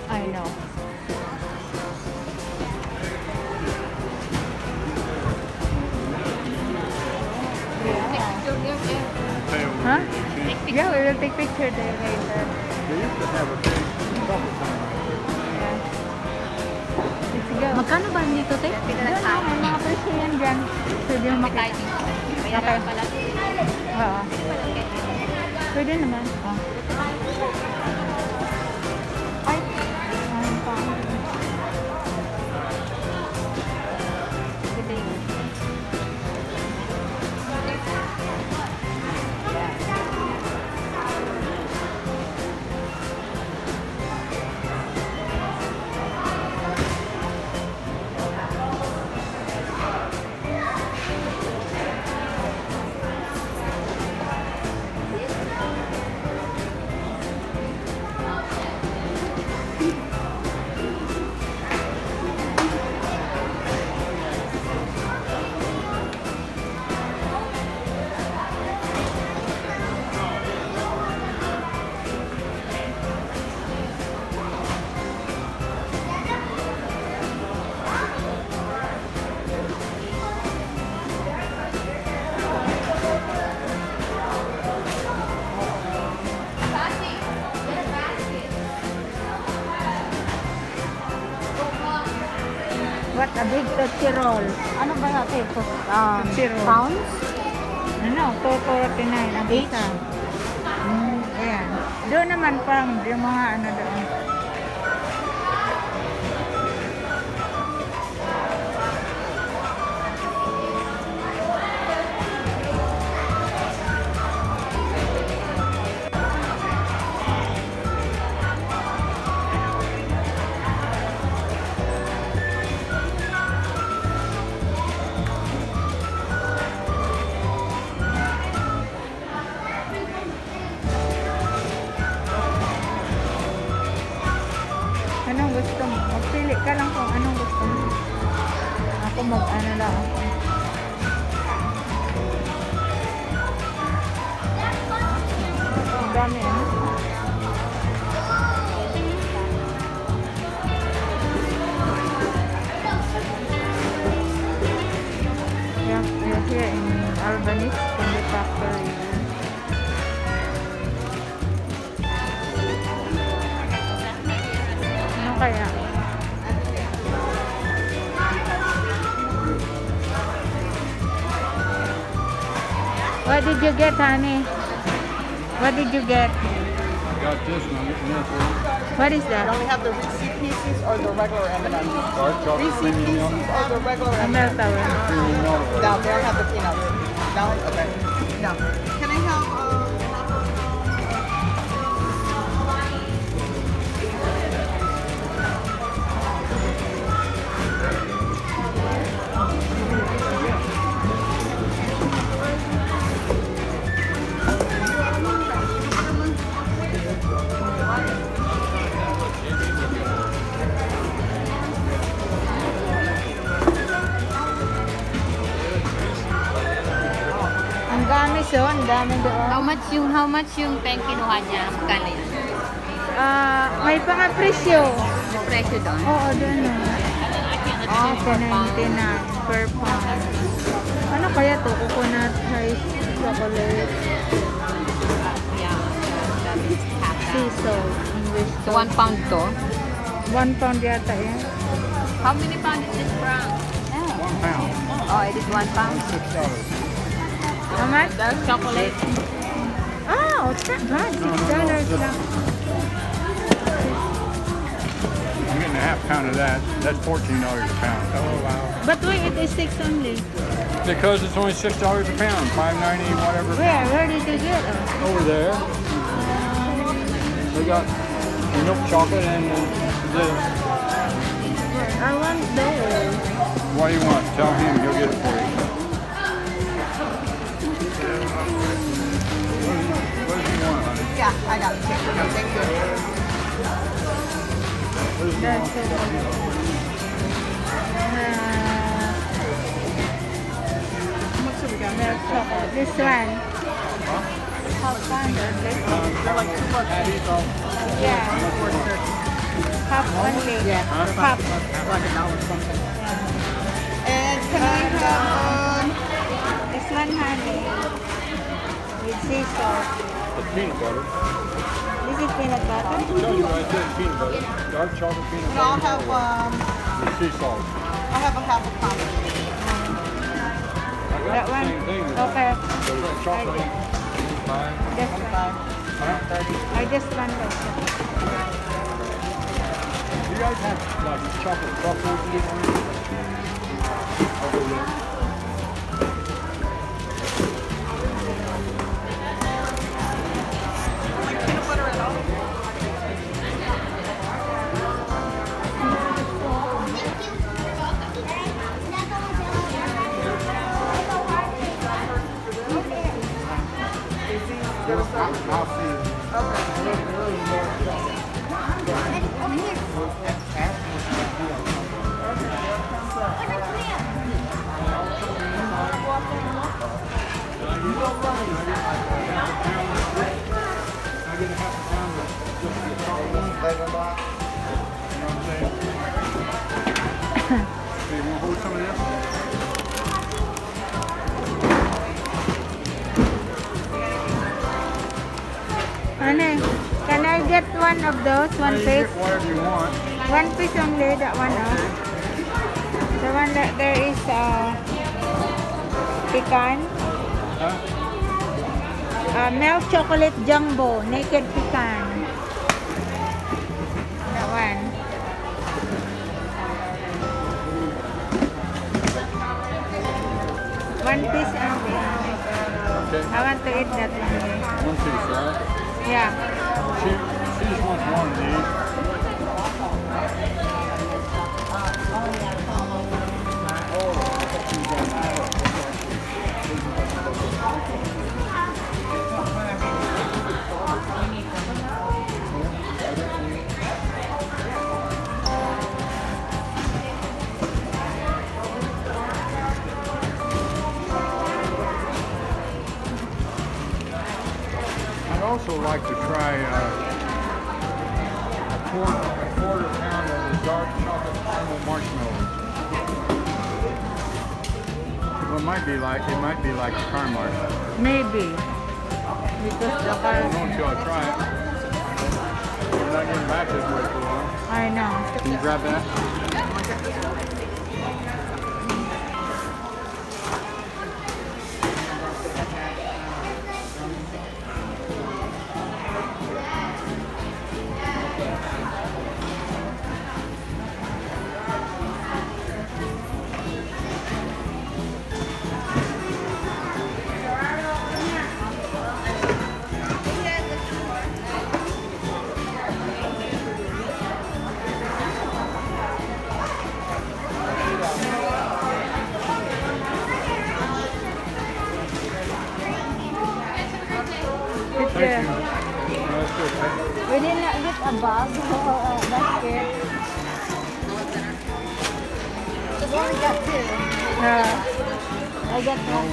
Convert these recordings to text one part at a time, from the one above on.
I know. Huh? Yeah, we will take picture there later. They used to have a big couple times. Yeah. Let's go. Magkano ba dito, te? Doon na, may mga presyo yan dyan. Pwede mo makita. Okay. Oo. Pwede naman. Oh. Ay. Ayun pa. What a big Tootsie Roll. Ano ba natin ito? Tootsie Roll. Pounds? Ano? 249 ang isa. Ayan. Doon naman pang yung mga ano doon. Anong gusto mo? Magpili ka lang kung anong gusto mo. Ako mag-ano lang ako. Ang dami ano? Yeah, we're here in Albanese Candy Factory. Ano kaya? What did you get, honey? What did you get? Got this one. This one. What is that? Don't we have the Reese's Pieces or the regular M&M's? Dark chocolate Reese's creamy Pieces milk. or the regular A M&M's? meltdown. Creamy milk. No, they don't have the peanuts. No? Okay. No. Can I have, Ang dami so, ang dami doon. How much yung pen kinuha niya? Magkano yan? May mga presyo. Yung presyo doon? Oo, doon na. Oh, 10.99 per pound. Ano kaya to? Coconut rice chocolate. Yeah. That is half Sea that. salt. English So, salt. 1 pound to? 1 pound yata yan. How many pounds is this from? 1 pound. Oh, it is 1 pound. $6. How much? Dark chocolate. Oh, it's not bad. $6 lang. I'm getting a half pound of that. That's $14 a pound. Oh, wow. But wait, it is 6 only. Because it's only $6 a pound. $5.90, whatever. Where did you get it? Over there. They got milk chocolate and this. I want those. What do you want? Tell him. He'll get it for you. What does he want, honey? yeah, I got it. Thank you. What does he That's want? so How much do we got? milk chocolate. This one. Huh? Half pound only. They're like $2. Yeah. Half only. Yeah, Half. like $1 something. And can I have this one honey with sea salt. The peanut butter. This is peanut butter. Tell you right there, peanut butter. Dark chocolate peanut And I'll butter. have With sea salt. I'll have a half a pound. I got That the one? same thing. Okay. So it's chocolate. Fine. This one. 30. I just want this. You guys have like chocolate truffles anywhere? Over there. Like peanut butter at all? I'll see. I get a half a pound of just the chocolate. Flavor box. You know what I'm saying? So you want to hold some of this? Honey, can I get one of those? One You piece? get whatever you want. One piece only, that one. Okay. The one that there is pecan. Huh? Milk chocolate jumbo, naked pecan. That one. One piece only. Okay. I want to eat that one. One piece, right? Yeah. She just wants one of these. I'd also like to try a quarter pound of the dark chocolate caramel marshmallows. Well, it might be like caramel. Maybe. Because the I don't color. know until I try it. We're not getting back this way for a while. I know. Can you grab that? It's, Thank you. No, that's good. Thank you. we did not get a bag or a basket. We only got two. I got one.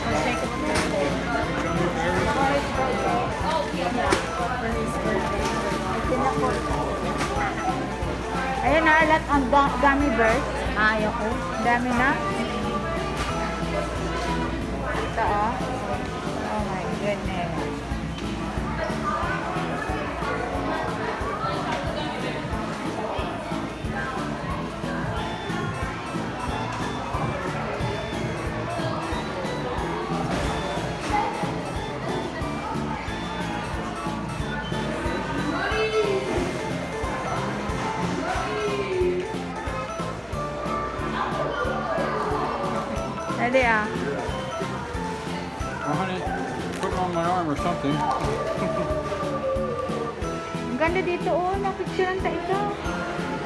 I'll take it for birthday. For his birthday. Yeah, for his birthday. Ayun na, alat ang gummy bears. Ayaw ko. Dami na. Ito oh. Oh my goodness. Ready ah. Well, honey, put it on my arm or something. Ang ganda dito oh. Napicturean ta ito.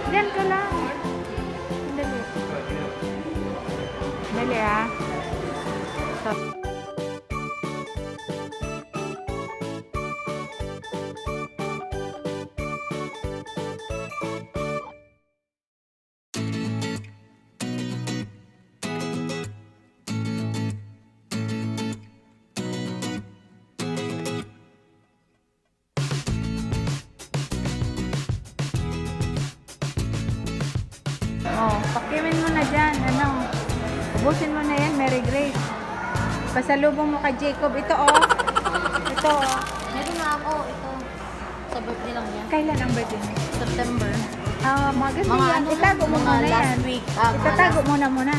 Diyan ka lang. Dali. Dali ah. So, Tikimin mo na dyan. Ano? Ubusin mo na yan, Mary Grace. Pasalubong mo kay Jacob. Ito oh. Ito oh. Meron na ako. Ito. Sa birthday lang yan. Kailan ang birthday mo? September. Ah, maganda Mga yan. ano Itago mo mga muna yan. last week. Itatago muna muna.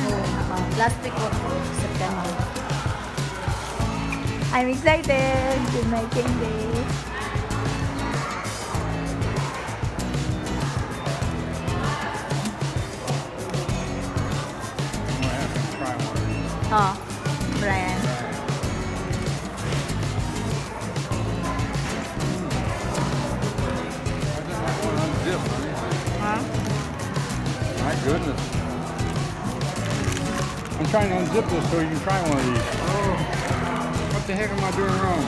Last week ko. September. I'm excited to my candy. I'm gonna have to try one of these. Oh, Brian. I just like one unzipped, honey. Huh? My goodness. I'm trying to unzip this so you can try one of these. Oh, what the heck am I doing wrong?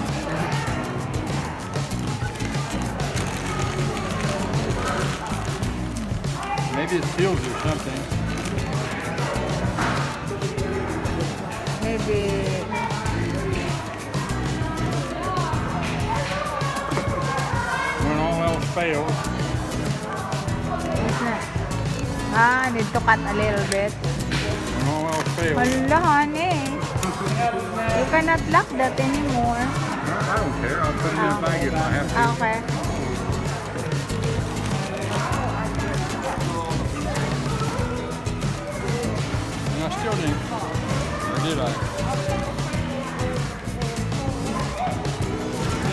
Maybe it seals or something. Maybe. When all else fails, What's that? Ah, need to cut a little bit. when all else fails. Hala, honey. You cannot lock that anymore. I don't care. I'll put it in the bag if I have to. Ah, okay. And I still didn't. Or did I?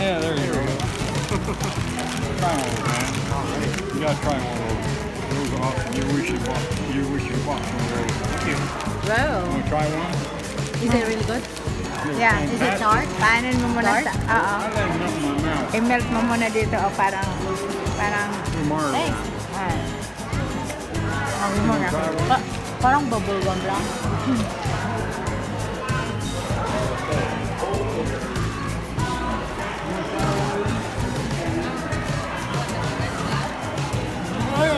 Yeah, there you go. Try one of those, man. You gotta try one of those. Those are awesome. You wish you bought one of those. Wow. Want to try one? Is it really good? They're Yeah. Is it fantastic. tart? Paanin mo muna Tart? sa... Oo. I let it melt in my mouth. I-melt mo muna dito. O, parang... Tomorrow. Thanks. Ah. Ang mo na. Try one? Parang bubble gum lang.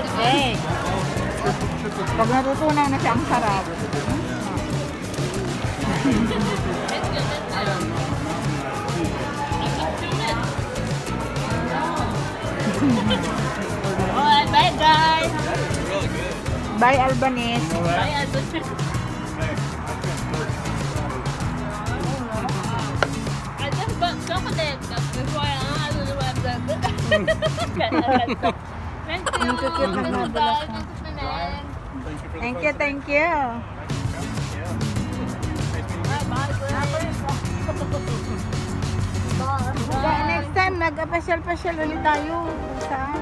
Okay. Pag natutunan na siya, ang sarap. Alright, bye guys. Bye, Albanese. You know that? Bye, Albert. I just bought chocolate before I don't know what I'm Thank you. Ang cute na nabulas mo. Thank you, thank you. Kaya next time, mag-pasyal-pasyal ulit tayo. Saan?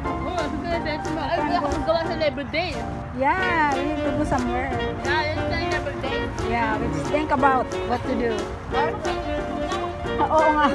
Oh, I'm gonna say to my I have to go on Labor Day. Yeah, we need to go somewhere. Yeah, it's like Labor Day. Yeah, let's think about what to do. Oo nga.